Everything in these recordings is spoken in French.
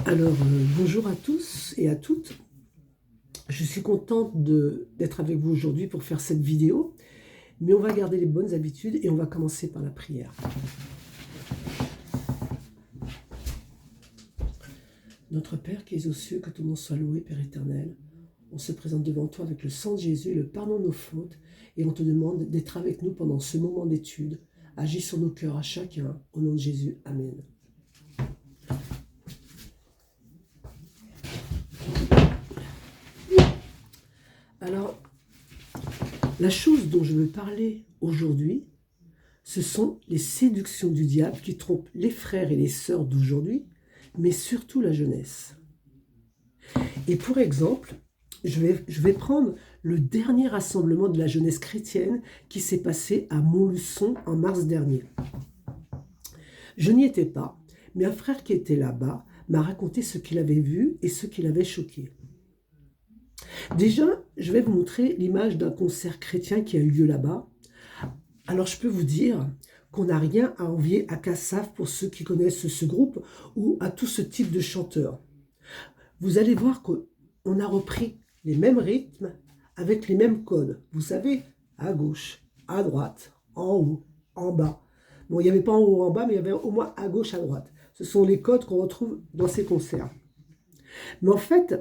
Alors, bonjour à tous et à toutes. Je suis contente d'être avec vous aujourd'hui pour faire cette vidéo, mais on va garder les bonnes habitudes et on va commencer par la prière. Notre Père qui es aux cieux, que ton nom soit loué, Père éternel. On se présente devant toi avec le sang de Jésus, le pardon de nos fautes, et on te demande d'être avec nous pendant ce moment d'étude. Agis sur nos cœurs à chacun, au nom de Jésus. Amen. Alors, la chose dont je veux parler aujourd'hui, ce sont les séductions du diable qui trompent les frères et les sœurs d'aujourd'hui, mais surtout la jeunesse. Et pour exemple, je vais prendre le dernier rassemblement de la jeunesse chrétienne qui s'est passé à Montluçon en mars dernier. Je n'y étais pas, mais un frère qui était là-bas m'a raconté ce qu'il avait vu et ce qui l'avait choqué. Déjà, je vais vous montrer l'image d'un concert chrétien qui a eu lieu là-bas. Alors, je peux vous dire qu'on n'a rien à envier à Kassav pour ceux qui connaissent ce groupe ou à tout ce type de chanteurs. Vous allez voir qu'on a repris les mêmes rythmes avec les mêmes codes. Vous savez, à gauche, à droite, en haut, en bas. Bon, il n'y avait pas en haut, en bas, mais il y avait au moins à gauche, à droite. Ce sont les codes qu'on retrouve dans ces concerts. Mais en fait,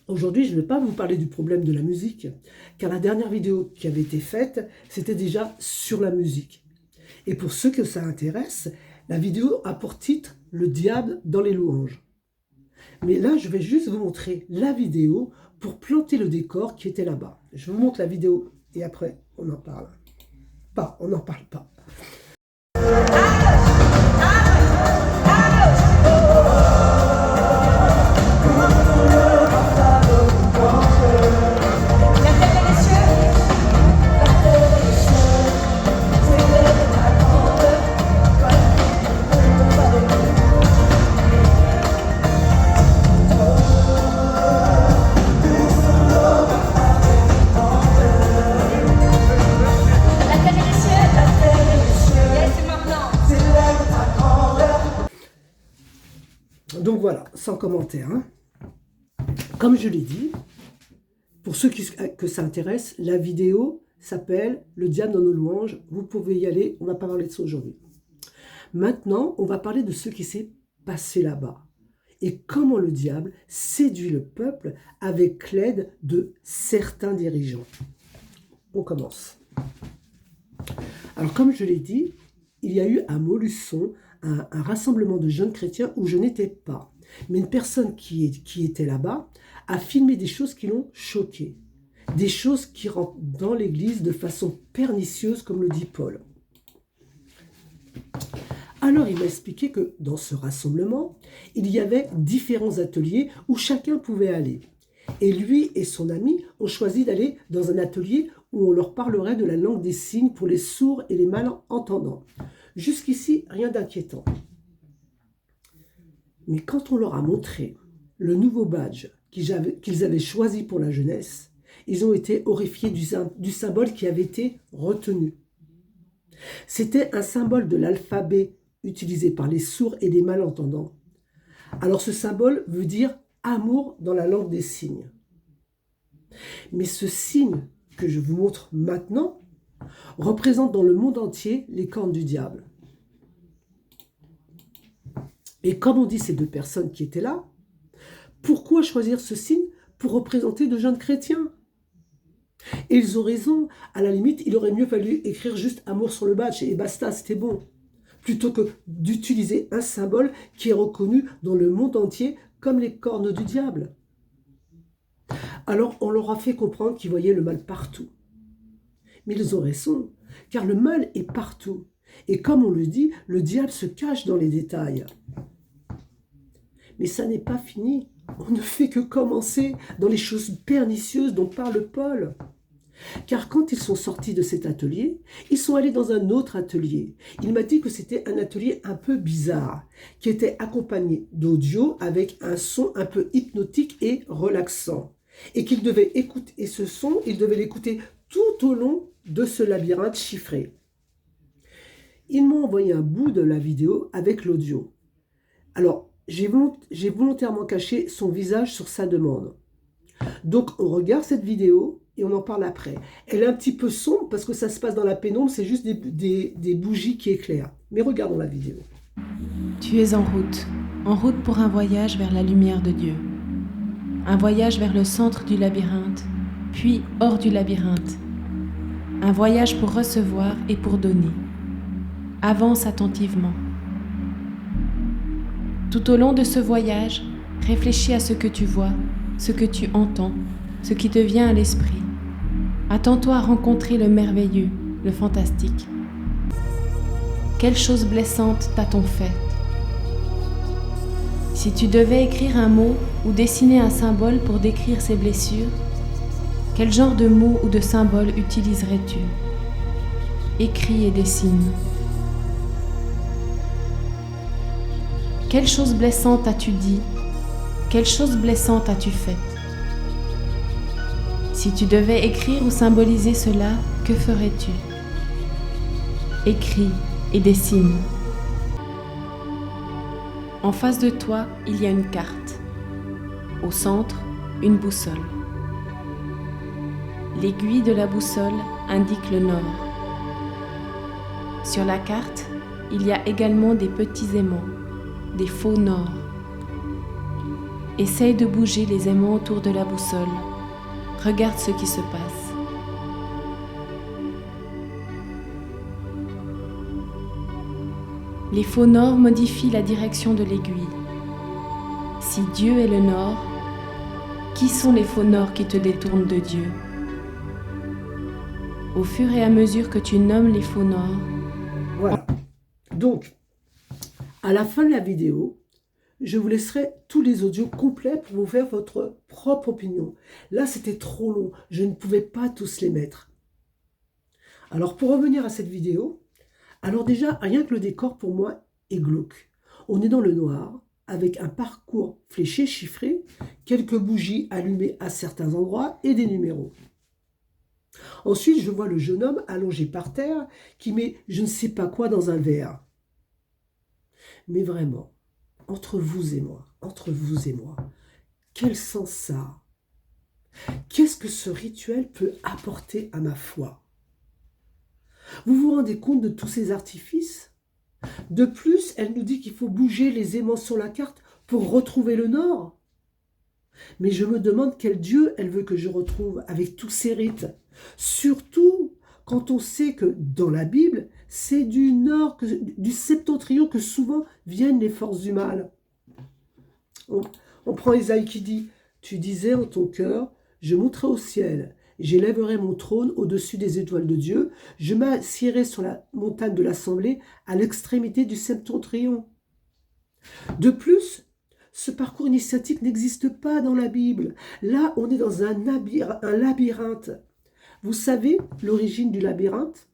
aujourd'hui, je ne vais pas vous parler du problème de la musique, car la dernière vidéo qui avait été faite, c'était déjà sur la musique. Et pour ceux que ça intéresse, la vidéo a pour titre « Le diable dans les louanges ». Mais là, je vais juste vous montrer la vidéo pour planter le décor qui était là-bas. Je vous montre la vidéo et après, on en parle. Pas, on n'en parle pas. Donc voilà, sans commentaire. Hein. Comme je l'ai dit, pour ceux que ça intéresse, la vidéo s'appelle « Le diable dans nos louanges ». Vous pouvez y aller, on ne va pas parler de ça aujourd'hui. Maintenant, on va parler de ce qui s'est passé là-bas et comment le diable séduit le peuple avec l'aide de certains dirigeants. On commence. Alors, comme je l'ai dit, il y a eu à Montluçon un rassemblement de jeunes chrétiens où je n'étais pas. Mais une personne qui était là-bas a filmé des choses qui l'ont choqué. Des choses qui rentrent dans l'église de façon pernicieuse, comme le dit Paul. Alors il m'a expliqué que dans ce rassemblement, il y avait différents ateliers où chacun pouvait aller. Et lui et son ami ont choisi d'aller dans un atelier où on leur parlerait de la langue des signes pour les sourds et les malentendants. Jusqu'ici, rien d'inquiétant. Mais quand on leur a montré le nouveau badge qu'ils avaient choisi pour la jeunesse, ils ont été horrifiés du symbole qui avait été retenu. C'était un symbole de l'alphabet utilisé par les sourds et les malentendants. Alors ce symbole veut dire amour dans la langue des signes. Mais ce signe que je vous montre maintenant représente dans le monde entier les cornes du diable. Et comme on dit ces deux personnes qui étaient là, pourquoi choisir ce signe pour représenter de jeunes chrétiens? Et ils ont raison, à la limite, il aurait mieux fallu écrire juste amour sur le badge et basta, c'était bon. Plutôt que d'utiliser un symbole qui est reconnu dans le monde entier comme les cornes du diable. Alors on leur a fait comprendre qu'ils voyaient le mal partout. Mais ils ont raison, car le mal est partout. Et comme on le dit, le diable se cache dans les détails. Mais ça n'est pas fini. On ne fait que commencer dans les choses pernicieuses dont parle Paul. Car quand ils sont sortis de cet atelier, ils sont allés dans un autre atelier. Il m'a dit que c'était un atelier un peu bizarre, qui était accompagné d'audio avec un son un peu hypnotique et relaxant. Et qu'ils devaient écouter, et ce son, ils devaient l'écouter tout au long de ce labyrinthe chiffré. Ils m'ont envoyé un bout de la vidéo avec l'audio. Alors, j'ai volontairement caché son visage sur sa demande. Donc, on regarde cette vidéo et on en parle après. Elle est un petit peu sombre parce que ça se passe dans la pénombre, c'est juste des bougies qui éclairent. Mais regardons la vidéo. Tu es en route pour un voyage vers la lumière de Dieu. Un voyage vers le centre du labyrinthe, puis hors du labyrinthe. Un voyage pour recevoir et pour donner. Avance attentivement. Tout au long de ce voyage, réfléchis à ce que tu vois, ce que tu entends, ce qui te vient à l'esprit. Attends-toi à rencontrer le merveilleux, le fantastique. Quelle chose blessante t'a-t-on fait? Si tu devais écrire un mot ou dessiner un symbole pour décrire ces blessures, quel genre de mot ou de symbole utiliserais-tu? Écris et dessine. Quelle chose blessante as-tu dit? Quelle chose blessante as-tu faite? Si tu devais écrire ou symboliser cela, que ferais-tu? Écris et dessine. En face de toi, il y a une carte. Au centre, une boussole. L'aiguille de la boussole indique le nord. Sur la carte, il y a également des petits aimants, des faux nord. Essaye de bouger les aimants autour de la boussole. Regarde ce qui se passe. Les faux nord modifient la direction de l'aiguille. Si Dieu est le nord, qui sont les faux nord qui te détournent de Dieu? Au fur et à mesure que tu nommes les faux nord. Voilà. Donc, à la fin de la vidéo, je vous laisserai tous les audios complets pour vous faire votre propre opinion. Là, c'était trop long. Je ne pouvais pas tous les mettre. Alors, pour revenir à cette vidéo, alors déjà, rien que le décor, pour moi, est glauque. On est dans le noir, avec un parcours fléché, chiffré, quelques bougies allumées à certains endroits et des numéros. Ensuite, je vois le jeune homme allongé par terre qui met je ne sais pas quoi dans un verre. Mais vraiment, entre vous et moi, quel sens ça a? Qu'est-ce que ce rituel peut apporter à ma foi? Vous vous rendez compte de tous ces artifices? De plus, elle nous dit qu'il faut bouger les aimants sur la carte pour retrouver le nord. Mais je me demande quel Dieu elle veut que je retrouve avec tous ces rites. Surtout quand on sait que dans la Bible, c'est du nord, du septentrion que souvent viennent les forces du mal. On prend Isaïe qui dit « Tu disais en ton cœur, je monterai au ciel, j'élèverai mon trône au-dessus des étoiles de Dieu, je m'assiérai sur la montagne de l'assemblée à l'extrémité du septentrion. » De plus, ce parcours initiatique n'existe pas dans la Bible. Là, on est dans un labyrinthe. Vous savez l'origine du labyrinthe?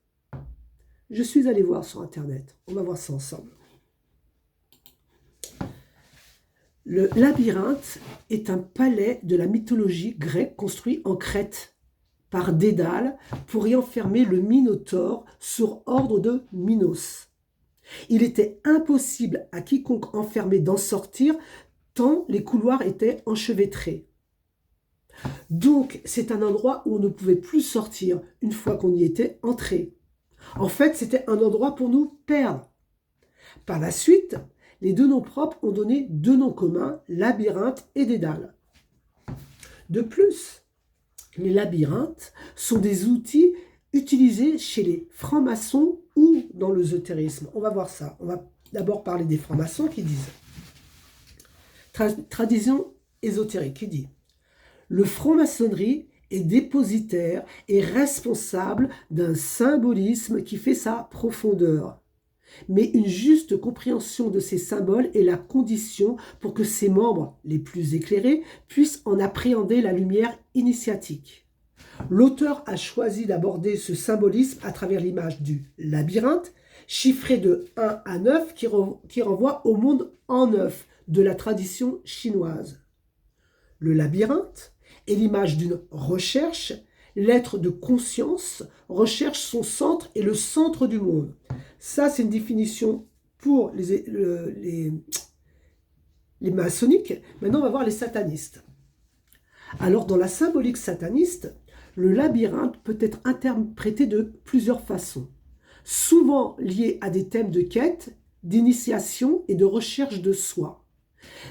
Je suis allé voir sur Internet. On va voir ça ensemble. Le labyrinthe est un palais de la mythologie grecque construit en Crète par Dédale pour y enfermer le Minotaure sur ordre de Minos. Il était impossible à quiconque enfermé d'en sortir tant les couloirs étaient enchevêtrés. Donc, c'est un endroit où on ne pouvait plus sortir une fois qu'on y était entré. En fait, c'était un endroit pour nous perdre. Par la suite, les deux noms propres ont donné deux noms communs, labyrinthe et dédale. De plus, les labyrinthes sont des outils utilisés chez les francs-maçons ou dans l'ésotérisme. On va voir ça. On va d'abord parler des francs-maçons qui disent tradition ésotérique qui dit le franc-maçonnerie est dépositaire et responsable d'un symbolisme qui fait sa profondeur. Mais une juste compréhension de ces symboles est la condition pour que ses membres les plus éclairés puissent en appréhender la lumière initiatique. L'auteur a choisi d'aborder ce symbolisme à travers l'image du labyrinthe, chiffré de 1 à 9, qui renvoie au monde en 9 de la tradition chinoise. Le labyrinthe est l'image d'une recherche. L'être de conscience recherche son centre et le centre du monde. Ça, c'est une définition pour les maçonniques, maintenant on va voir les satanistes. Alors dans la symbolique sataniste, le labyrinthe peut être interprété de plusieurs façons, souvent lié à des thèmes de quête, d'initiation et de recherche de soi.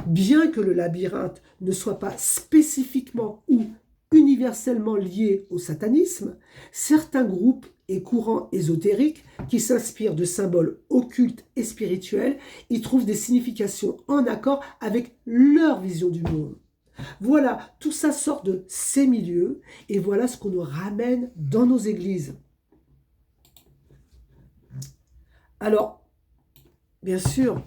Bien que le labyrinthe ne soit pas spécifiquement ou universellement lié au satanisme, certains groupes et courants ésotériques qui s'inspirent de symboles occultes et spirituels y trouvent des significations en accord avec leur vision du monde. Voilà, tout ça sort de ces milieux et voilà ce qu'on nous ramène dans nos églises. Alors, bien sûr,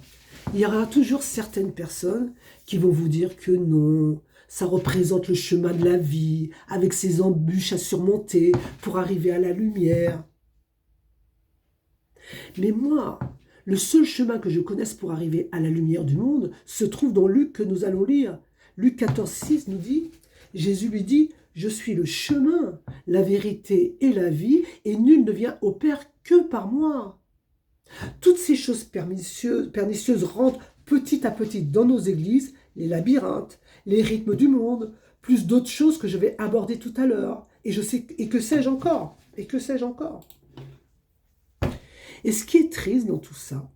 il y aura toujours certaines personnes qui vont vous dire que non, ça représente le chemin de la vie, avec ses embûches à surmonter pour arriver à la lumière. Mais moi, le seul chemin que je connaisse pour arriver à la lumière du monde se trouve dans Luc que nous allons lire. Luc 14,6 nous dit, Jésus lui dit, « Je suis le chemin, la vérité et la vie, et nul ne vient au Père que par moi. » Toutes ces choses pernicieuses rentrent petit à petit dans nos églises, les labyrinthes, les rythmes du monde, plus d'autres choses que je vais aborder tout à l'heure. Et que sais-je encore? Et ce qui est triste dans tout ça,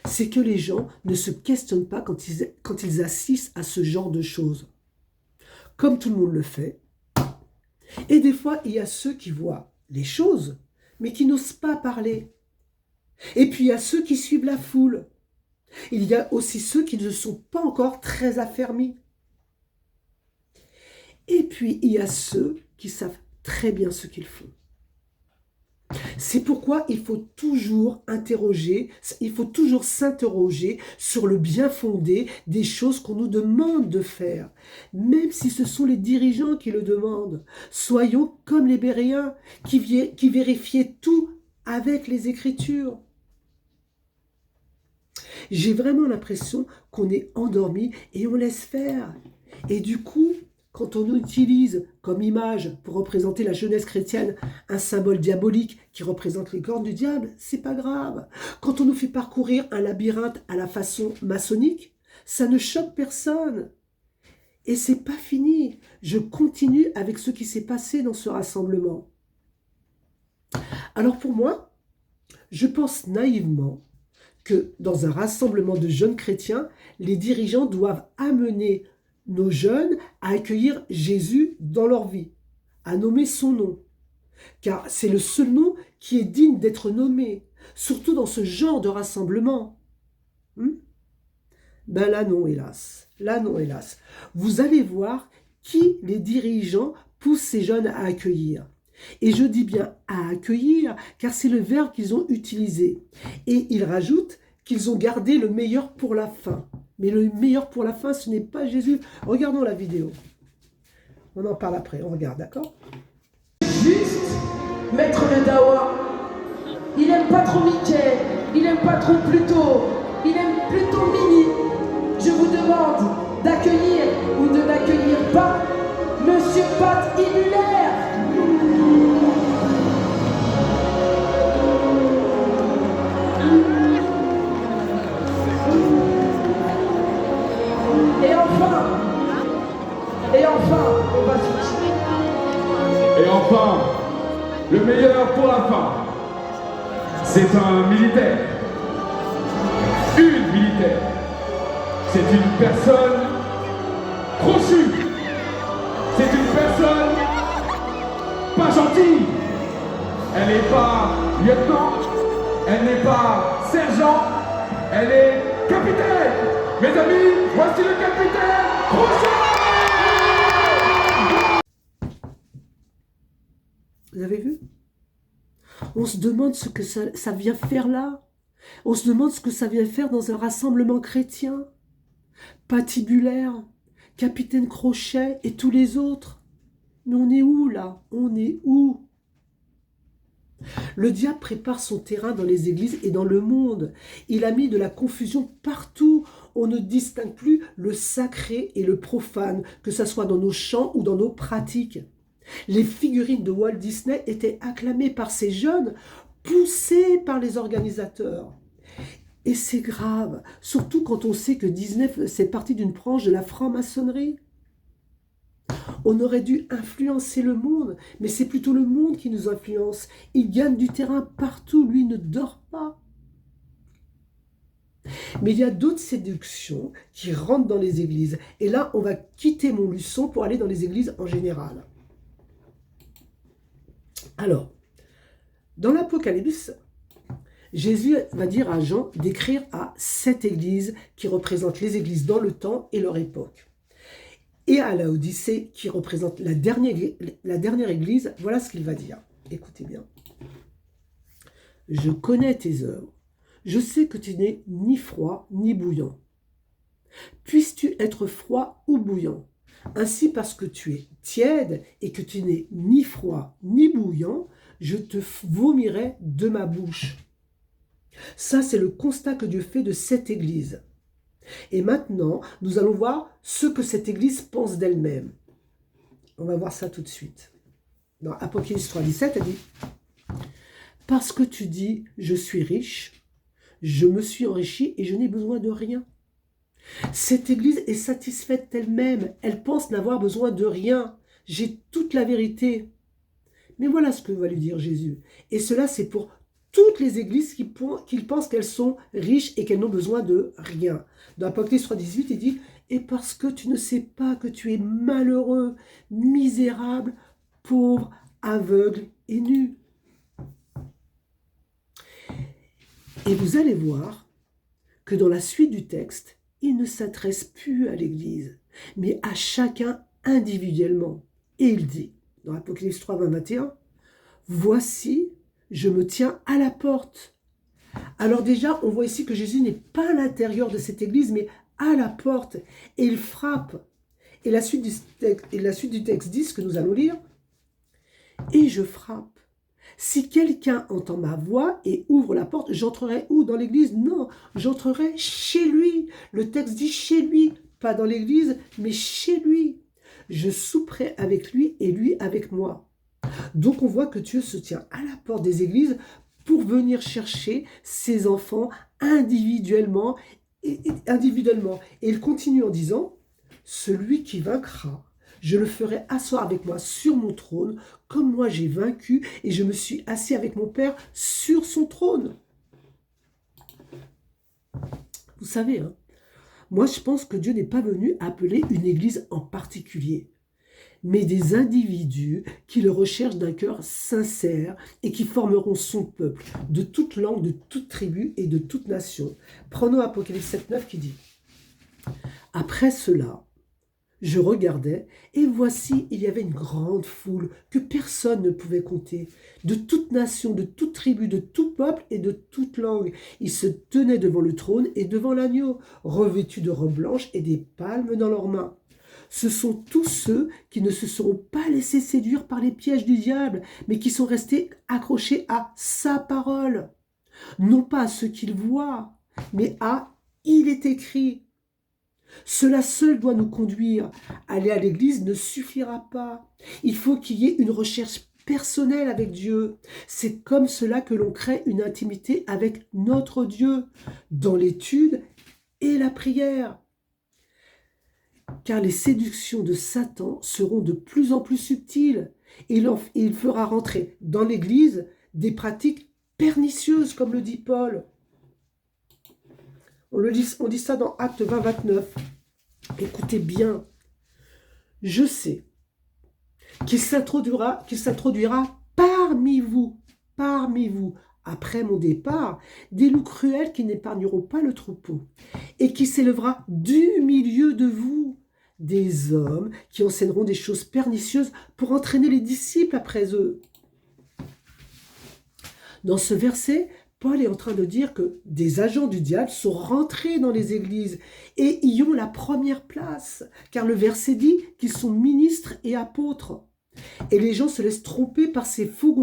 c'est que les gens ne se questionnent pas quand ils assistent à ce genre de choses. Comme tout le monde le fait. Et des fois, il y a ceux qui voient les choses, mais qui n'osent pas parler. Et puis il y a ceux qui suivent la foule. Il y a aussi ceux qui ne sont pas encore très affermis. Et puis il y a ceux qui savent très bien ce qu'ils font. C'est pourquoi il faut toujours s'interroger sur le bien fondé des choses qu'on nous demande de faire, même si ce sont les dirigeants qui le demandent. Soyons comme les Béréens qui vérifiaient tout avec les Écritures. J'ai vraiment l'impression qu'on est endormi et on laisse faire. Et du coup, quand on utilise comme image pour représenter la jeunesse chrétienne un symbole diabolique qui représente les cornes du diable, c'est pas grave. Quand on nous fait parcourir un labyrinthe à la façon maçonnique, ça ne choque personne. Et c'est pas fini. Je continue avec ce qui s'est passé dans ce rassemblement. Alors pour moi, je pense naïvement que dans un rassemblement de jeunes chrétiens, les dirigeants doivent amener nos jeunes à accueillir Jésus dans leur vie, à nommer son nom. Car c'est le seul nom qui est digne d'être nommé, surtout dans ce genre de rassemblement. Ben là non, hélas. Là non, hélas. Vous allez voir qui les dirigeants poussent ces jeunes à accueillir. Et je dis bien à accueillir, car c'est le verbe qu'ils ont utilisé. Et ils rajoutent qu'ils ont gardé le meilleur pour la fin. Mais le meilleur pour la fin, ce n'est pas Jésus. Regardons la vidéo. On en parle après, on regarde, d'accord? Juste, maître le Dawa, il n'aime pas trop Mickey, il n'aime pas trop Pluto, il aime plutôt Mini. Je vous demande d'accueillir ou de n'accueillir pas Monsieur Pat Hibulaire. Et enfin, on va switcher. Et enfin, le meilleur pour la fin. C'est un militaire. Une militaire. C'est une personne crochue. C'est une personne pas gentille. Elle n'est pas lieutenant. Elle n'est pas sergent. Elle est capitaine. Mes amis, voici le capitaine Crochet. Vous avez vu? On se demande ce que ça vient faire là. On se demande ce que ça vient faire dans un rassemblement chrétien. Patibulaire, Capitaine Crochet et tous les autres. Mais on est où là? On est où? Le diable prépare son terrain dans les églises et dans le monde. Il a mis de la confusion partout. On ne distingue plus le sacré et le profane, que ce soit dans nos chants ou dans nos pratiques. Les figurines de Walt Disney étaient acclamées par ces jeunes, poussées par les organisateurs. Et c'est grave, surtout quand on sait que 19, c'est parti d'une branche de la franc-maçonnerie. On aurait dû influencer le monde, mais c'est plutôt le monde qui nous influence. Il gagne du terrain partout, lui ne dort pas. Mais il y a d'autres séductions qui rentrent dans les églises. Et là, on va quitter Montluçon pour aller dans les églises en général. Alors, dans l'Apocalypse, Jésus va dire à Jean d'écrire à 7 églises qui représentent les églises dans le temps et leur époque. Et à Laodicée, qui représente la dernière église, voilà ce qu'il va dire. Écoutez bien. Je connais tes œuvres. Je sais que tu n'es ni froid ni bouillant. Puisses-tu être froid ou bouillant? Ainsi, parce que tu es tiède et que tu n'es ni froid ni bouillant, je te vomirai de ma bouche. Ça, c'est le constat que Dieu fait de cette église. Et maintenant, nous allons voir ce que cette église pense d'elle-même. On va voir ça tout de suite. Dans Apocalypse 3,17, elle dit « Parce que tu dis, je suis riche, je me suis enrichi et je n'ai besoin de rien. » Cette église est satisfaite d'elle-même. Elle pense n'avoir besoin de rien. J'ai toute la vérité. Mais voilà ce que va lui dire Jésus. Et cela, c'est pour toutes les églises qui pensent qu'elles sont riches et qu'elles n'ont besoin de rien. Dans Apocalypse 3,18, il dit « Et parce que tu ne sais pas que tu es malheureux, misérable, pauvre, aveugle et nu. » Et vous allez voir que dans la suite du texte, il ne s'adresse plus à l'Église, mais à chacun individuellement. Et il dit, dans Apocalypse 3, 21, « Voici, je me tiens à la porte. » Alors déjà, on voit ici que Jésus n'est pas à l'intérieur de cette Église, mais à la porte, et il frappe. Et la suite du texte dit ce que nous allons lire, « Et je frappe. Si quelqu'un entend ma voix et ouvre la porte, j'entrerai où? Dans l'église? Non, j'entrerai chez lui. » Le texte dit chez lui, pas dans l'église, mais chez lui. Je souperai avec lui et lui avec moi. Donc on voit que Dieu se tient à la porte des églises pour venir chercher ses enfants individuellement. Et il continue en disant, « Celui qui vaincra, je le ferai asseoir avec moi sur mon trône, comme moi j'ai vaincu et je me suis assis avec mon Père sur son trône. » Vous savez, hein, moi je pense que Dieu n'est pas venu appeler une église en particulier, mais des individus qui le recherchent d'un cœur sincère et qui formeront son peuple, de toute langue, de toute tribu et de toute nation. Prenons Apocalypse 7,9 qui dit « Après cela, je regardais, et voici, il y avait une grande foule que personne ne pouvait compter, de toute nation, de toute tribu, de tout peuple et de toute langue. Ils se tenaient devant le trône et devant l'agneau, revêtus de robes blanches et des palmes dans leurs mains. Ce sont tous ceux qui ne se seront pas laissés séduire par les pièges du diable, mais qui sont restés accrochés à sa parole. Non pas à ce qu'ils voient, mais à « il est écrit ». Cela seul doit nous conduire. Aller à l'église ne suffira pas. Il faut qu'il y ait une recherche personnelle avec Dieu. C'est comme cela que l'on crée une intimité avec notre Dieu, dans l'étude et la prière. Car les séductions de Satan seront de plus en plus subtiles. Et il fera rentrer dans l'église des pratiques pernicieuses, comme le dit Paul. On dit ça dans Actes 20, 29. Écoutez bien. Je sais qu'il s'introduira parmi vous, après mon départ, des loups cruels qui n'épargneront pas le troupeau, et qui s'élèvera du milieu de vous, des hommes qui enseigneront des choses pernicieuses pour entraîner les disciples après eux. Dans ce verset, Paul est en train de dire que des agents du diable sont rentrés dans les églises et y ont la première place, car le verset dit qu'ils sont ministres et apôtres. Et les gens se laissent tromper par ces faux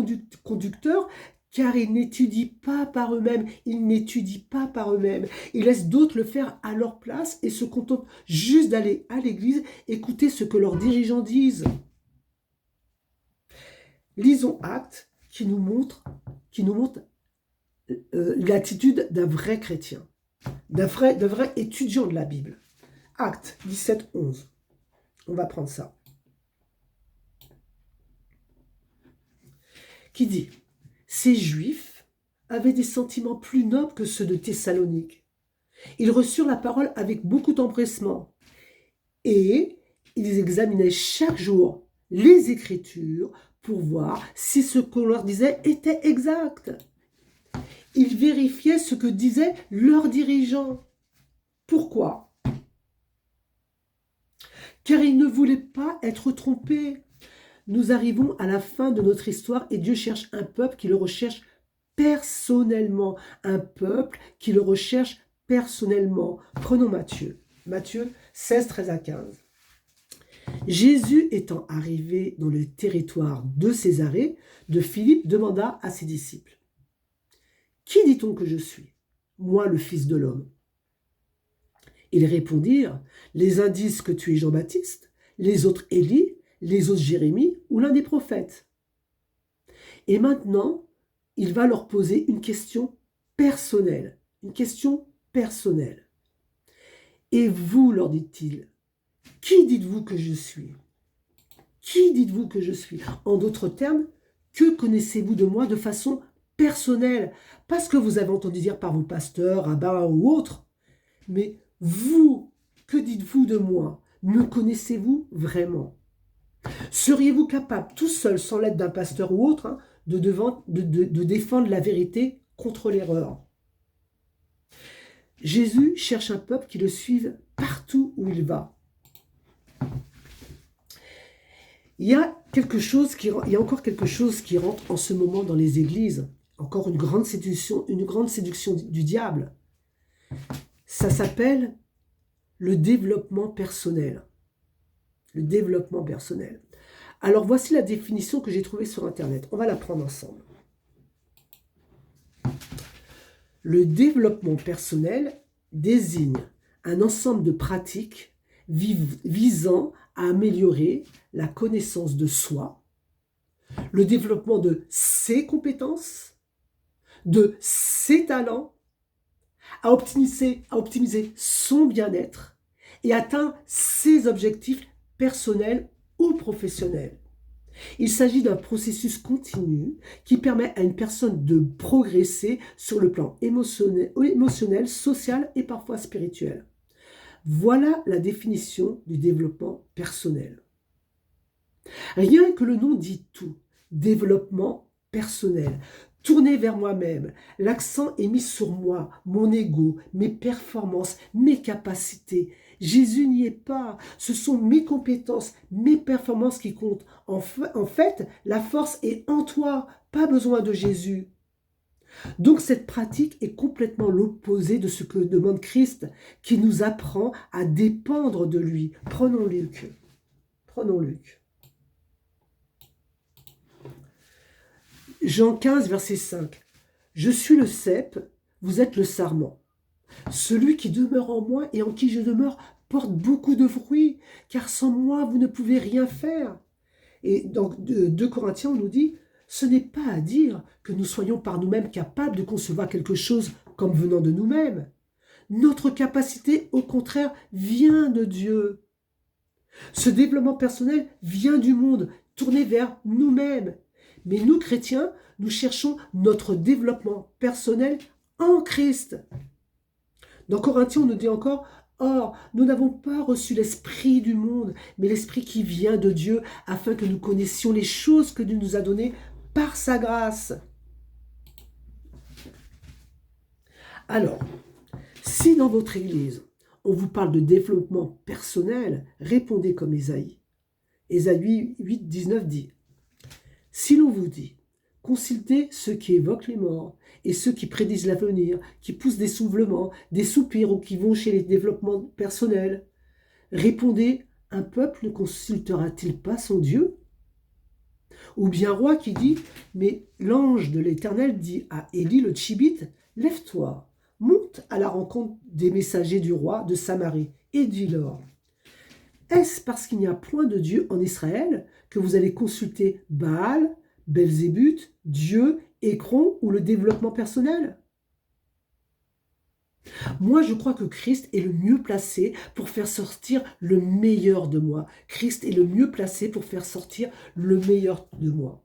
conducteurs, car ils n'étudient pas par eux-mêmes, ils laissent d'autres le faire à leur place et se contentent juste d'aller à l'église, écouter ce que leurs dirigeants disent. Lisons Actes qui nous montre l'attitude d'un vrai chrétien. d'un vrai étudiant de la Bible. Actes 17, 11. On va prendre ça. Qui dit, ces Juifs avaient des sentiments plus nobles que ceux de Thessalonique. Ils reçurent la parole avec beaucoup d'empressement et ils examinaient chaque jour les Écritures pour voir si ce qu'on leur disait était exact. Ils vérifiaient ce que disaient leurs dirigeants. Pourquoi? Car ils ne voulaient pas être trompés. Nous arrivons à la fin de notre histoire et Dieu cherche un peuple qui le recherche personnellement. Un peuple qui le recherche personnellement. Prenons Matthieu. Matthieu 16, 13 à 15. Jésus étant arrivé dans le territoire de Césarée, de Philippe demanda à ses disciples, « Qui dit-on que je suis, moi le Fils de l'homme » Ils répondirent, « Les uns disent que tu es Jean-Baptiste, les autres Élie, les autres Jérémie ou l'un des prophètes. » Et maintenant, il va leur poser une question personnelle. Une question personnelle. « Et vous, leur dit-il, qui dites-vous que je suis? Qui dites-vous que je suis? » En d'autres termes, que connaissez-vous de moi de façon personnelle? Pas ce que vous avez entendu dire par vos pasteurs, rabbins ou autres, mais vous, que dites-vous de moi? Me connaissez-vous vraiment? Seriez-vous capable, tout seul, sans l'aide d'un pasteur ou autre, de défendre la vérité contre l'erreur? Jésus cherche un peuple qui le suive partout où il va. Il y a encore quelque chose qui rentre en ce moment dans les églises. Encore une grande séduction du diable. Ça s'appelle le développement personnel. Le développement personnel. Alors voici la définition que j'ai trouvée sur Internet. On va la prendre ensemble. Le développement personnel désigne un ensemble de pratiques visant à améliorer la connaissance de soi, le développement de ses compétences, de ses talents, à optimiser son bien-être et atteindre ses objectifs personnels ou professionnels. Il s'agit d'un processus continu qui permet à une personne de progresser sur le plan émotionnel, social et parfois spirituel. Voilà la définition du développement personnel. Rien que le nom dit tout. Développement personnel. Tourné vers moi-même. L'accent est mis sur moi, mon ego, mes performances, mes capacités. Jésus n'y est pas. Ce sont mes compétences, mes performances qui comptent. En fait, la force est en toi. Pas besoin de Jésus. Donc cette pratique est complètement l'opposé de ce que demande Christ, qui nous apprend à dépendre de lui. Prenons Luc. Jean 15, verset 5. « Je suis le cep, vous êtes le sarment. Celui qui demeure en moi et en qui je demeure porte beaucoup de fruits, car sans moi vous ne pouvez rien faire. » Et dans 2 Corinthiens, on nous dit, ce n'est pas à dire que nous soyons par nous-mêmes capables de concevoir quelque chose comme venant de nous-mêmes. Notre capacité, au contraire, vient de Dieu. Ce développement personnel vient du monde, tourné vers nous-mêmes. Mais nous, chrétiens, nous cherchons notre développement personnel en Christ. Dans Corinthiens, on nous dit encore, « Or, nous n'avons pas reçu l'esprit du monde, mais l'esprit qui vient de Dieu, afin que nous connaissions les choses que Dieu nous a données par sa grâce. » Alors, si dans votre église, on vous parle de développement personnel, répondez comme Ésaïe. Ésaïe 8, 19 dit, « Si l'on vous dit, consultez ceux qui évoquent les morts et ceux qui prédisent l'avenir, qui poussent des soufflements, des soupirs ou qui vont chez les développements personnels, répondez, un peuple ne consultera-t-il pas son Dieu ? Ou bien roi qui dit, mais l'ange de l'Éternel dit à Élie le Tchibite, lève-toi, monte à la rencontre des messagers du roi de Samarie et dis-leur, est-ce parce qu'il n'y a point de Dieu en Israël que vous allez consulter Baal, Belzébuth, Dieu, Écron ou le développement personnel? Moi, je crois que Christ est le mieux placé pour faire sortir le meilleur de moi. Christ est le mieux placé pour faire sortir le meilleur de moi.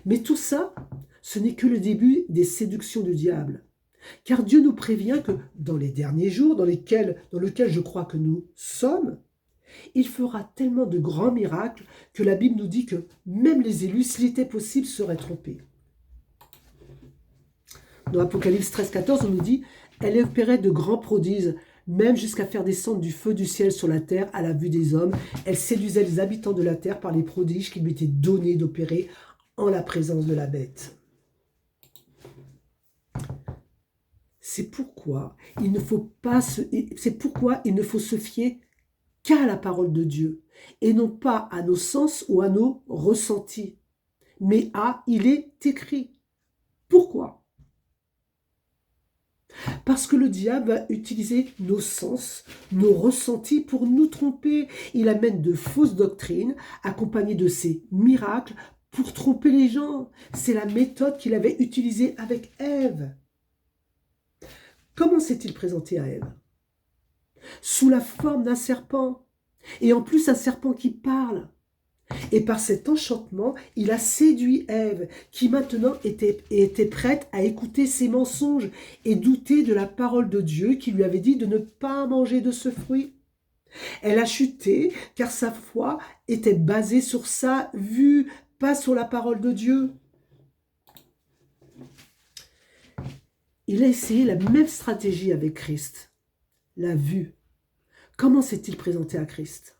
Mais tout ça, ce n'est que le début des séductions du diable. Car Dieu nous prévient que dans les derniers jours dans lesquels je crois que nous sommes, il fera tellement de grands miracles que la Bible nous dit que même les élus, s'il était possible, seraient trompés. Dans Apocalypse 13-14, on nous dit « Elle opérait de grands prodiges, même jusqu'à faire descendre du feu du ciel sur la terre à la vue des hommes. Elle séduisait les habitants de la terre par les prodiges qui lui étaient donnés d'opérer en la présence de la bête. » C'est pourquoi il ne faut se fier qu'à la parole de Dieu, et non pas à nos sens ou à nos ressentis, mais à « il est écrit ». Pourquoi ? Parce que le diable va utiliser nos sens, nos ressentis pour nous tromper. Il amène de fausses doctrines, accompagnées de ces miracles, pour tromper les gens. C'est la méthode qu'il avait utilisée avec Ève. Comment s'est-il présenté à Ève ? Sous la forme d'un serpent, et en plus un serpent qui parle. Et par cet enchantement, il a séduit Ève, qui maintenant était prête à écouter ses mensonges et douter de la parole de Dieu qui lui avait dit de ne pas manger de ce fruit. Elle a chuté car sa foi était basée sur sa vue, pas sur la parole de Dieu. Il a essayé la même stratégie avec Christ, la vue. Comment s'est-il présenté à Christ ?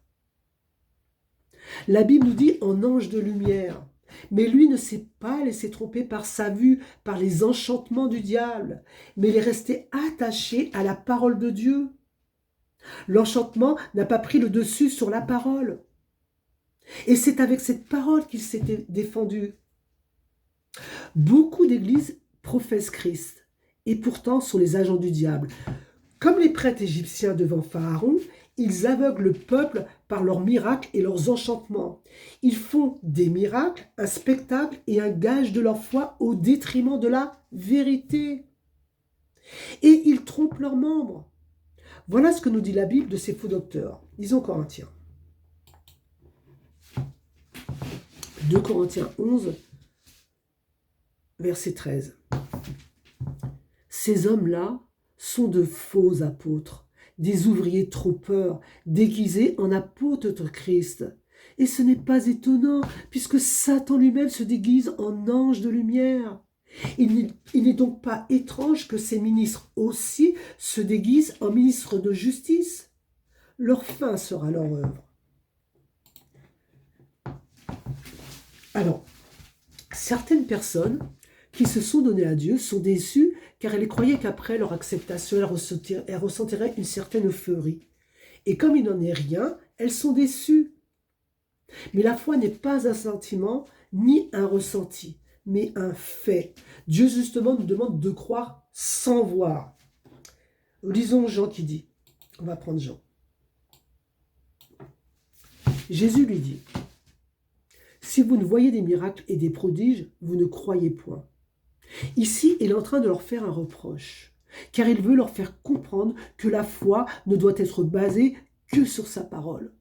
La Bible nous dit en ange de lumière, mais lui ne s'est pas laissé tromper par sa vue, par les enchantements du diable, mais il est resté attaché à la parole de Dieu. L'enchantement n'a pas pris le dessus sur la parole. Et c'est avec cette parole qu'il s'était défendu. Beaucoup d'églises professent Christ, et pourtant sont les agents du diable. Comme les prêtres égyptiens devant Pharaon, ils aveuglent le peuple par leurs miracles et leurs enchantements. Ils font des miracles, un spectacle et un gage de leur foi au détriment de la vérité. Et ils trompent leurs membres. Voilà ce que nous dit la Bible de ces faux docteurs. Lisons Corinthiens. 2 Corinthiens 11, verset 13. Ces hommes-là sont de faux apôtres, des ouvriers trompeurs, déguisés en apôtres de Christ. Et ce n'est pas étonnant, puisque Satan lui-même se déguise en ange de lumière. Il n'est donc pas étrange que ces ministres aussi se déguisent en ministres de justice. Leur fin sera leur œuvre. Alors, certaines personnes qui se sont données à Dieu sont déçues car elles croyaient qu'après leur acceptation, elles ressentiraient une certaine euphorie. Et comme il n'en est rien, elles sont déçues. Mais la foi n'est pas un sentiment ni un ressenti, mais un fait. Dieu justement nous demande de croire sans voir. Lisons Jean qui dit, on va prendre Jean. Jésus lui dit, « Si vous ne voyez des miracles et des prodiges, vous ne croyez point. » Ici, il est en train de leur faire un reproche, car il veut leur faire comprendre que la foi ne doit être basée que sur sa parole.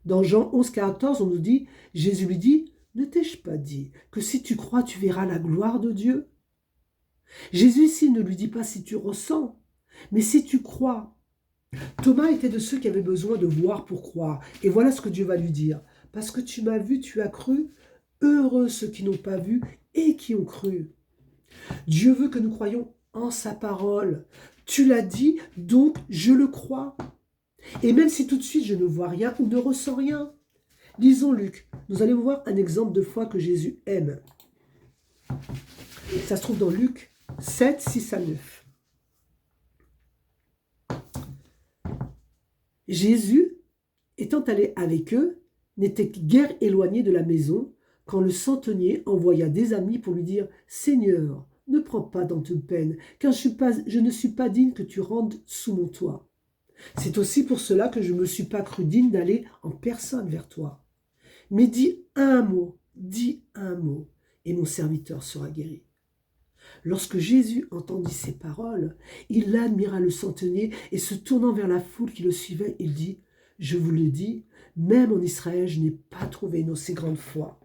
Dans Jean 11, 14, on nous dit, Jésus lui dit, « Ne t'ai-je pas dit que si tu crois, tu verras la gloire de Dieu ?» Jésus ici ne lui dit pas si tu ressens, mais si tu crois. Thomas était de ceux qui avaient besoin de voir pour croire. Et voilà ce que Dieu va lui dire. « Parce que tu m'as vu, tu as cru. Heureux ceux qui n'ont pas vu et qui ont cru. » Dieu veut que nous croyions en sa parole. Tu l'as dit, donc je le crois. Et même si tout de suite je ne vois rien ou ne ressens rien. Lisons Luc. Nous allons voir un exemple de foi que Jésus aime. Ça se trouve dans Luc 7, 6 à 9. Jésus, étant allé avec eux, n'était guère éloigné de la maison quand le centenier envoya des amis pour lui dire « Seigneur, ne prends pas dans toute peine, car je ne suis pas digne que tu rentres sous mon toit. C'est aussi pour cela que je ne me suis pas cru digne d'aller en personne vers toi. Mais dis un mot, et mon serviteur sera guéri. » Lorsque Jésus entendit ces paroles, il admira le centenier et se tournant vers la foule qui le suivait, il dit, « Je vous le dis, même en Israël, je n'ai pas trouvé une aussi grande foi. »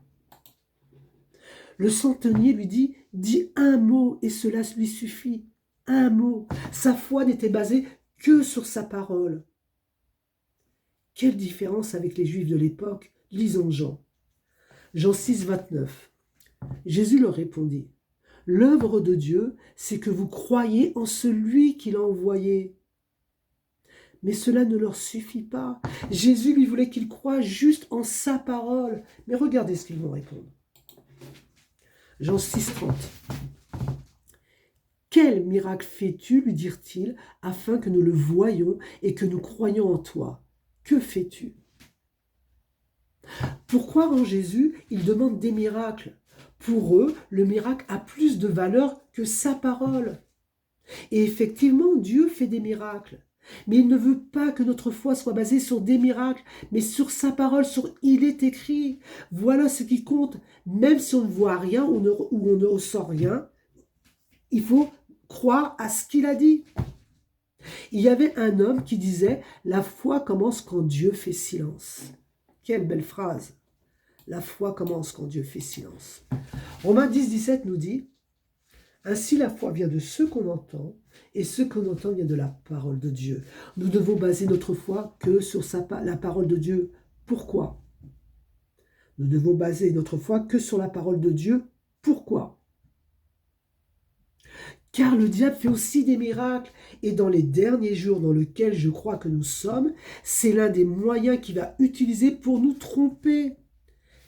Le centenier lui dit, « Dis un mot et cela lui suffit. » Un mot. Sa foi n'était basée que sur sa parole. Quelle différence avec les Juifs de l'époque? Lisons Jean. Jean 6, 29. Jésus leur répondit, « L'œuvre de Dieu, c'est que vous croyez en celui qui l'a envoyé. » Mais cela ne leur suffit pas. Jésus lui voulait qu'ils croient juste en sa parole. Mais regardez ce qu'ils vont répondre. Jean 6, 30. « Quel miracle fais-tu, lui dirent-ils, afin que nous le voyions et que nous croyions en toi? Que fais-tu » Pourquoi en Jésus, ils demandent des miracles? Pour eux, le miracle a plus de valeur que sa parole. Et effectivement, Dieu fait des miracles. Mais il ne veut pas que notre foi soit basée sur des miracles, mais sur sa parole, sur « il est écrit ». Voilà ce qui compte. Même si on ne voit rien ou on ne ressent rien, il faut croire à ce qu'il a dit. Il y avait un homme qui disait « La foi commence quand Dieu fait silence ». Quelle belle phrase. La foi commence quand Dieu fait silence. Romains 10, 17 nous dit « Ainsi la foi vient de ce qu'on entend, et ce qu'on entend vient de la parole de Dieu. Nous devons baser notre foi que sur la parole de Dieu. Pourquoi? Nous devons baser notre foi que sur la parole de Dieu. Pourquoi? Car le diable fait aussi des miracles, et dans les derniers jours dans lesquels je crois que nous sommes, c'est l'un des moyens qu'il va utiliser pour nous tromper.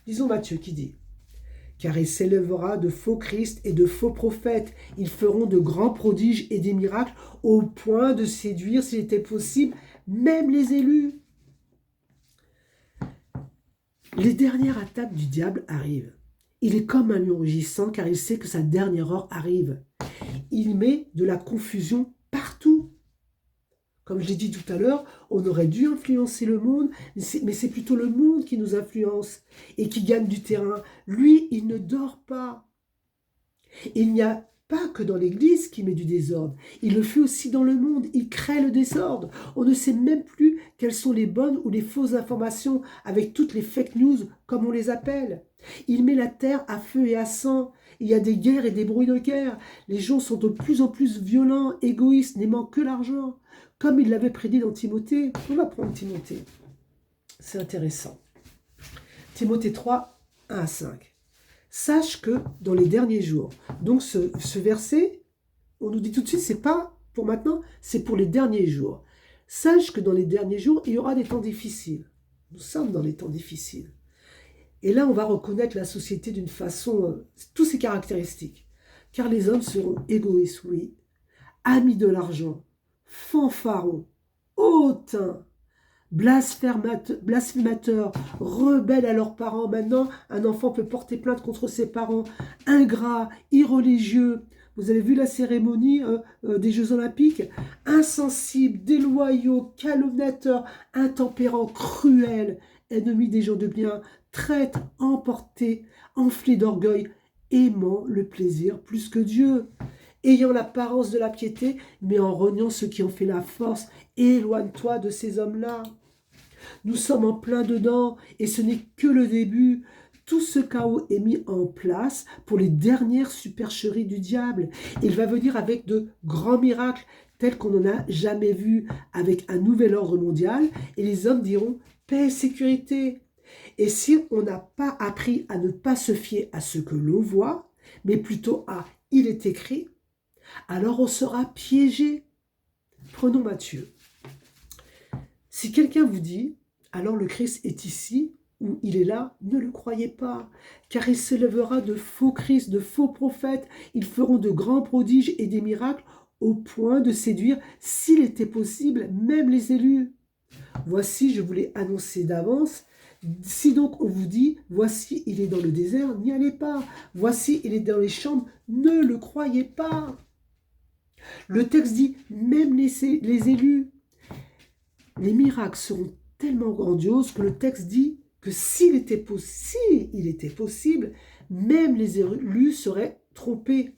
Disons Matthieu qui dit « Car il s'élèvera de faux Christ et de faux prophètes. Ils feront de grands prodiges et des miracles au point de séduire, s'il était possible, même les élus. » Les dernières attaques du diable arrivent. Il est comme un lion rugissant car il sait que sa dernière heure arrive. Il met de la confusion partout. Comme je l'ai dit tout à l'heure, on aurait dû influencer le monde, mais c'est plutôt le monde qui nous influence et qui gagne du terrain. Lui, il ne dort pas. Il n'y a pas que dans l'Église qu'il met du désordre. Il le fait aussi dans le monde. Il crée le désordre. On ne sait même plus quelles sont les bonnes ou les fausses informations avec toutes les fake news, comme on les appelle. Il met la terre à feu et à sang. Il y a des guerres et des bruits de guerre. Les gens sont de plus en plus violents, égoïstes, n'aimant que l'argent. Comme il l'avait prédit dans Timothée. On va prendre Timothée. C'est intéressant. Timothée 3, 1 à 5. Sache que dans les derniers jours, donc ce verset, on nous dit tout de suite, c'est pas pour maintenant, c'est pour les derniers jours. Sache que dans les derniers jours, il y aura des temps difficiles. Nous sommes dans les temps difficiles. Et là, on va reconnaître la société d'une façon, tous ses caractéristiques. Car les hommes seront égoïstes, oui, amis de l'argent, fanfarons, hautains, blasphémateurs, rebelles à leurs parents. Maintenant, un enfant peut porter plainte contre ses parents, ingrats, irreligieux. Vous avez vu la cérémonie des Jeux Olympiques? Insensibles, déloyaux, calomniateurs, intempérants, cruels, ennemis des gens de bien, traîtres, emportés, enflés d'orgueil, aimant le plaisir plus que Dieu, ayant l'apparence de la piété, mais en reniant ceux qui ont fait la force. Éloigne-toi de ces hommes-là. Nous sommes en plein dedans, et ce n'est que le début. Tout ce chaos est mis en place pour les dernières supercheries du diable. Il va venir avec de grands miracles, tels qu'on n'en a jamais vu, avec un nouvel ordre mondial, et les hommes diront paix et sécurité. Et si on n'a pas appris à ne pas se fier à ce que l'on voit, mais plutôt à « il est écrit », alors on sera piégé. Prenons Matthieu. Si quelqu'un vous dit « alors le Christ est ici » ou « il est là », ne le croyez pas, car il s'élèvera de faux Christ, de faux prophètes. Ils feront de grands prodiges et des miracles au point de séduire, s'il était possible, même les élus. Voici, je vous l'ai annoncé d'avance. Si donc on vous dit, voici, il est dans le désert, n'y allez pas. Voici, il est dans les chambres, ne le croyez pas. Le texte dit, même les élus. Les miracles seront tellement grandioses que le texte dit que s'il était possible, même les élus seraient trompés.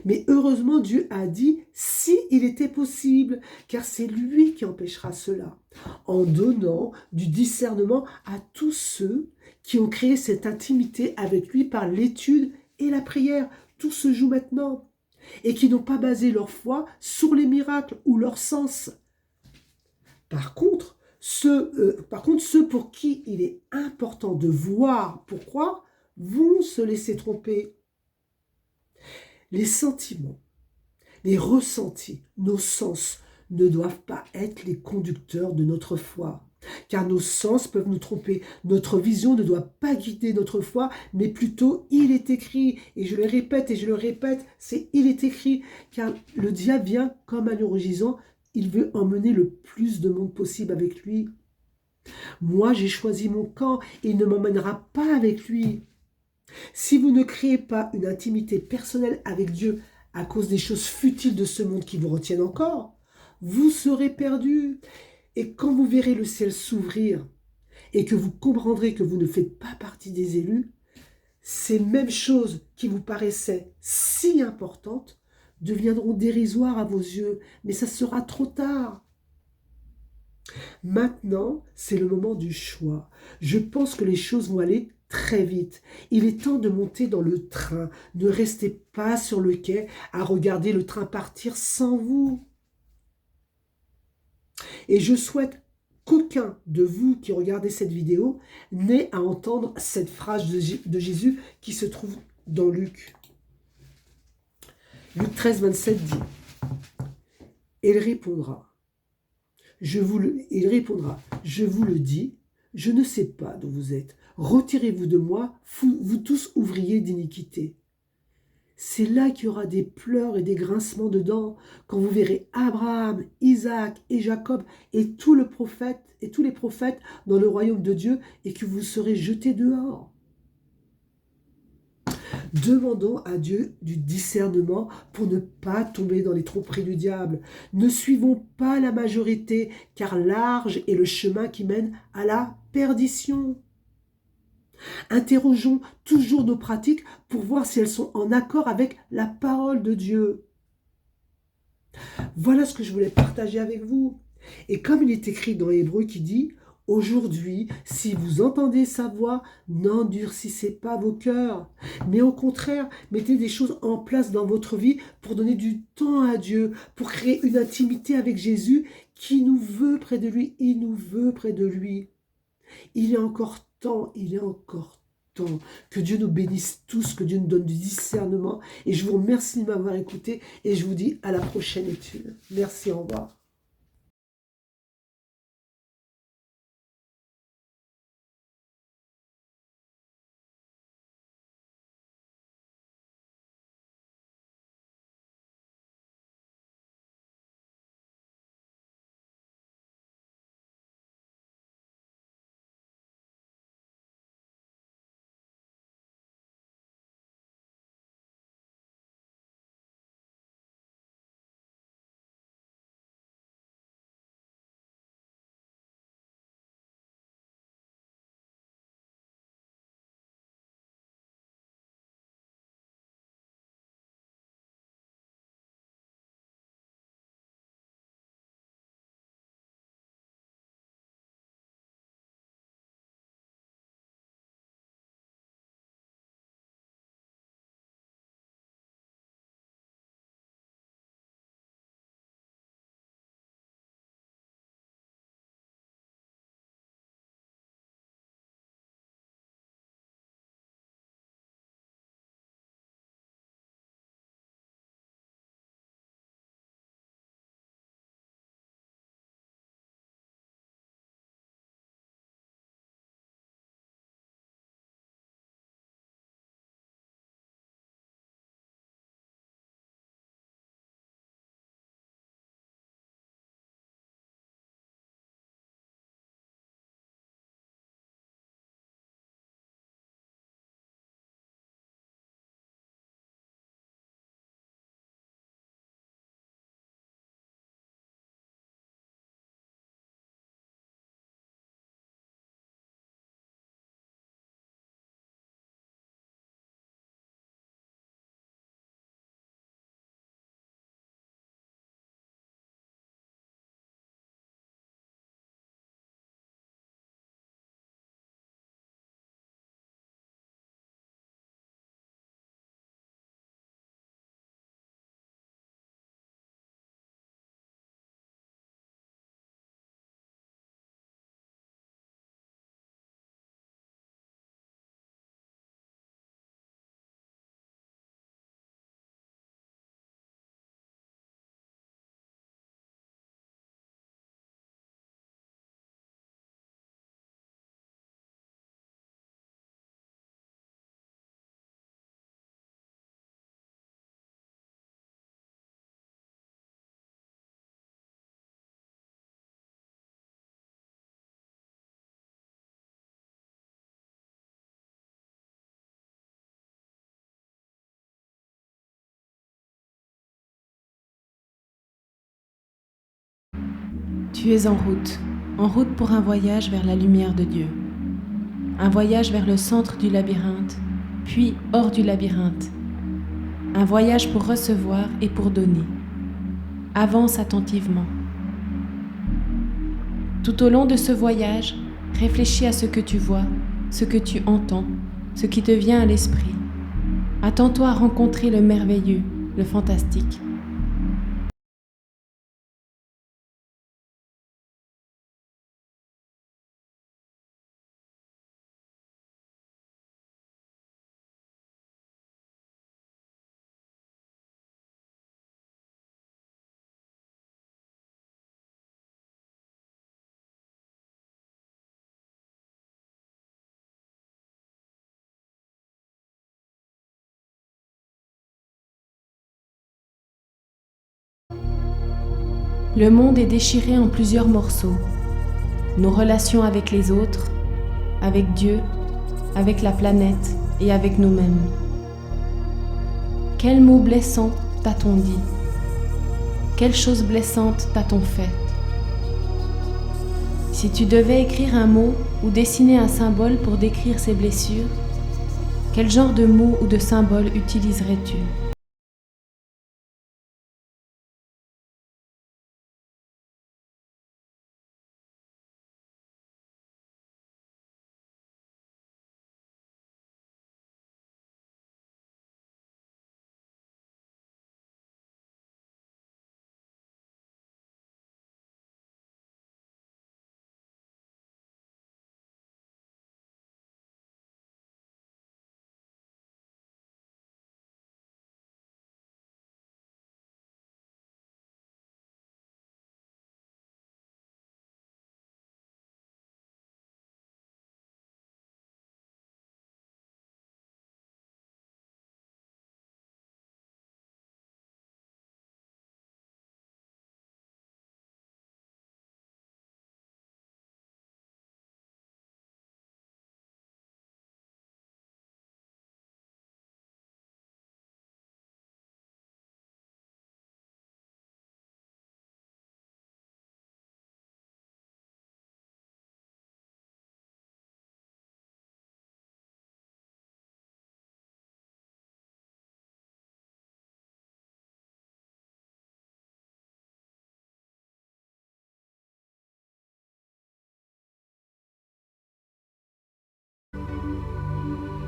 Mais heureusement, Dieu a dit si il était possible, car c'est lui qui empêchera cela, en donnant du discernement à tous ceux qui ont créé cette intimité avec lui par l'étude et la prière. Tout se joue maintenant. Et qui n'ont pas basé leur foi sur les miracles ou leur sens. Ceux pour qui il est important de voir pour croire vont se laisser tromper. Les sentiments, les ressentis, nos sens ne doivent pas être les conducteurs de notre foi, car nos sens peuvent nous tromper. Notre vision ne doit pas guider notre foi, mais plutôt il est écrit. Et je le répète, c'est il est écrit, car le diable vient comme un lion rugissant, il veut emmener le plus de monde possible avec lui. Moi, j'ai choisi mon camp, et il ne m'emmènera pas avec lui. Si vous ne créez pas une intimité personnelle avec Dieu à cause des choses futiles de ce monde qui vous retiennent encore, vous serez perdus. Et quand vous verrez le ciel s'ouvrir et que vous comprendrez que vous ne faites pas partie des élus, ces mêmes choses qui vous paraissaient si importantes deviendront dérisoires à vos yeux, mais ça sera trop tard. Maintenant, c'est le moment du choix. Je pense que les choses vont aller très vite. Il est temps de monter dans le train. Ne restez pas sur le quai à regarder le train partir sans vous. Et je souhaite qu'aucun de vous qui regardez cette vidéo n'ait à entendre cette phrase de Jésus qui se trouve dans Luc. Luc 13, 27 dit « Et il répondra, je vous le dis, je ne sais pas d'où vous êtes. Retirez-vous de moi, vous tous ouvriers d'iniquité. » C'est là qu'il y aura des pleurs et des grincements de dents quand vous verrez Abraham, Isaac et Jacob et tous les prophètes dans le royaume de Dieu et que vous serez jetés dehors. Demandons à Dieu du discernement pour ne pas tomber dans les tromperies du diable. Ne suivons pas la majorité, car large est le chemin qui mène à la perdition. Interrogeons toujours nos pratiques pour voir si elles sont en accord avec la parole de Dieu. Voilà ce que je voulais partager avec vous. Et comme il est écrit dans Hébreux qui dit « Aujourd'hui, si vous entendez sa voix, n'endurcissez pas vos cœurs, mais au contraire, mettez des choses en place dans votre vie pour donner du temps à Dieu, pour créer une intimité avec Jésus qui nous veut près de lui. Il nous veut près de lui. Il est encore temps, que Dieu nous bénisse tous, que Dieu nous donne du discernement. Et je vous remercie de m'avoir écouté et je vous dis à la prochaine étude. Merci, au revoir. Tu es en route pour un voyage vers la lumière de Dieu. Un voyage vers le centre du labyrinthe, puis hors du labyrinthe. Un voyage pour recevoir et pour donner. Avance attentivement. Tout au long de ce voyage, réfléchis à ce que tu vois, ce que tu entends, ce qui te vient à l'esprit. Attends-toi à rencontrer le merveilleux, le fantastique. Le monde est déchiré en plusieurs morceaux. Nos relations avec les autres, avec Dieu, avec la planète et avec nous-mêmes. Quels mots blessants t'a-t-on dit? Quelles choses blessantes t'a-t-on fait? Si tu devais écrire un mot ou dessiner un symbole pour décrire ces blessures, quel genre de mots ou de symboles utiliserais-tu?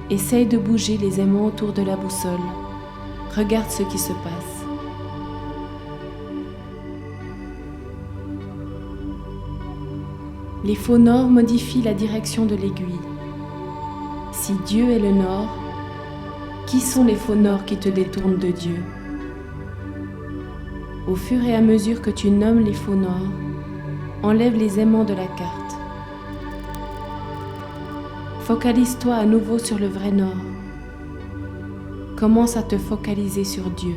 Essaye de bouger les aimants autour de la boussole. Regarde ce qui se passe. Les faux nord modifient la direction de l'aiguille. Si Dieu est le nord, qui sont les faux nord qui te détournent de Dieu? Au fur et à mesure que tu nommes les faux nord, enlève les aimants de la carte. Focalise-toi à nouveau sur le vrai nord. Commence à te focaliser sur Dieu.